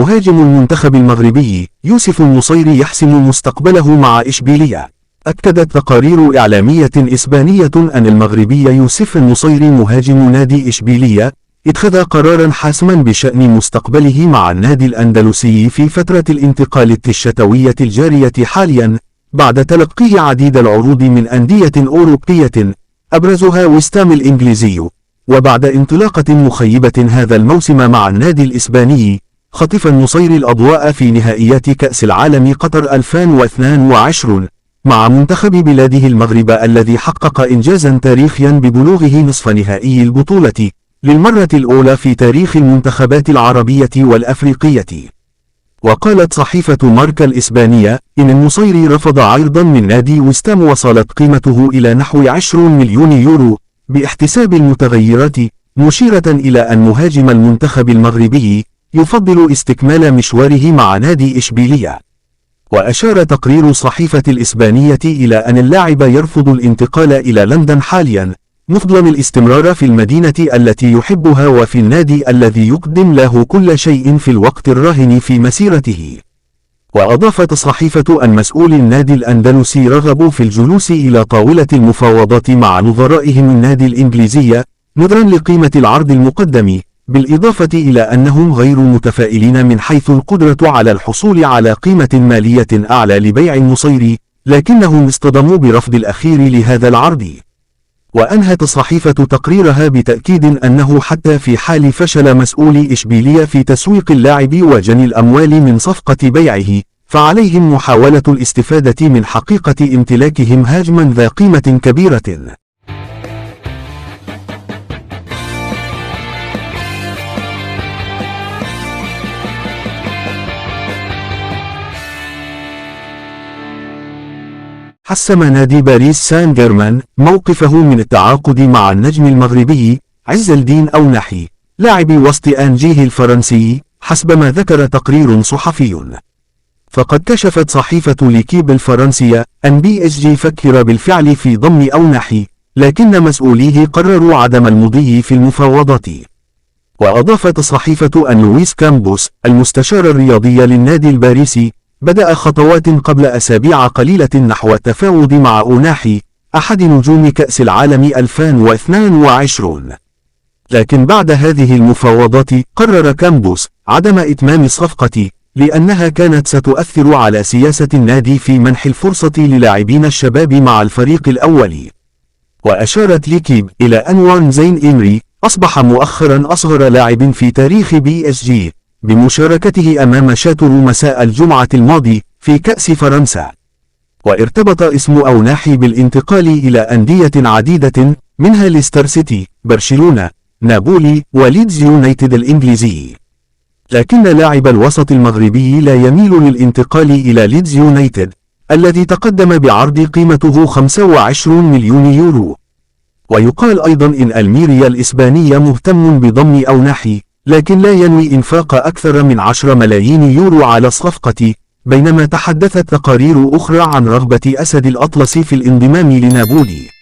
مهاجم المنتخب المغربي يوسف النصيري يحسم مستقبله مع إشبيلية. أكدت تقارير إعلامية إسبانية أن المغربي يوسف النصيري مهاجم نادي إشبيلية اتخذ قرارا حاسما بشأن مستقبله مع النادي الأندلسي في فترة الانتقال الشتوية الجارية حاليا، بعد تلقيه عديد العروض من أندية أوروبية أبرزها ويستام الإنجليزي. وبعد انطلاقة مخيبة هذا الموسم مع النادي الإسباني، خطف النصيري الأضواء في نهائيات كأس العالم قطر 2022 مع منتخب بلاده المغرب الذي حقق إنجازا تاريخيا ببلوغه نصف نهائي البطولة للمرة الأولى في تاريخ المنتخبات العربية والأفريقية. وقالت صحيفة ماركا الإسبانية إن النصيري رفض عرضا من نادي ويستام وصلت قيمته إلى نحو 20 مليون يورو باحتساب المتغيرات، مشيرة إلى أن مهاجم المنتخب المغربي يفضل استكمال مشواره مع نادي إشبيلية. وأشار تقرير صحيفة الإسبانية إلى أن اللاعب يرفض الانتقال إلى لندن حاليا، مفضلا الاستمرار في المدينة التي يحبها وفي النادي الذي يقدم له كل شيء في الوقت الراهن في مسيرته. وأضافت الصحيفة أن مسؤولي النادي الأندلسي رغبوا في الجلوس إلى طاولة المفاوضات مع نظرائهم النادي الإنجليزي نظرا لقيمة العرض المقدم، بالإضافة إلى أنهم غير متفائلين من حيث القدرة على الحصول على قيمة مالية أعلى لبيع النصيري، لكنهم اصطدموا برفض الأخير لهذا العرض. وأنهت الصحيفة تقريرها بتأكيد أنه حتى في حال فشل مسؤولي إشبيلية في تسويق اللاعب وجني الأموال من صفقة بيعه، فعليهم محاولة الاستفادة من حقيقة امتلاكهم هاجما ذا قيمة كبيرة. حسم نادي باريس سان جيرمان موقفه من التعاقد مع النجم المغربي عز الدين أوناحي لاعب وسط أنجيه الفرنسي، حسب ما ذكر تقرير صحفي. فقد كشفت صحيفة ليكيب الفرنسية أن PSG فكر بالفعل في ضم أوناحي، لكن مسؤوليه قرروا عدم المضي في المفاوضات. وأضافت الصحيفة أن لويس كامبوس المستشار الرياضي للنادي الباريسي بدأ خطوات قبل أسابيع قليلة نحو التفاوض مع أوناحي أحد نجوم كأس العالم 2022. لكن بعد هذه المفاوضات قرر كامبوس عدم إتمام الصفقة لأنها كانت ستؤثر على سياسة النادي في منح الفرصة للاعبين الشباب مع الفريق الأول. وأشارت ليكيب إلى أن وان زين إمري أصبح مؤخرا أصغر لاعب في تاريخ PSG بمشاركته أمام شاتور مساء الجمعة الماضي في كأس فرنسا. وارتبط اسم أوناحي بالانتقال إلى أندية عديدة منها ليستر سيتي، برشلونة، نابولي، وليدز يونايتد الإنجليزي. لكن لاعب الوسط المغربي لا يميل للانتقال إلى ليدز يونايتد الذي تقدم بعرض قيمته 25 مليون يورو. ويقال أيضا إن الميريا الإسبانية مهتم بضم أوناحي، لكن لا ينوي إنفاق أكثر من 10 ملايين يورو على الصفقة، بينما تحدثت تقارير أخرى عن رغبة أسد الأطلس في الانضمام لنابولي.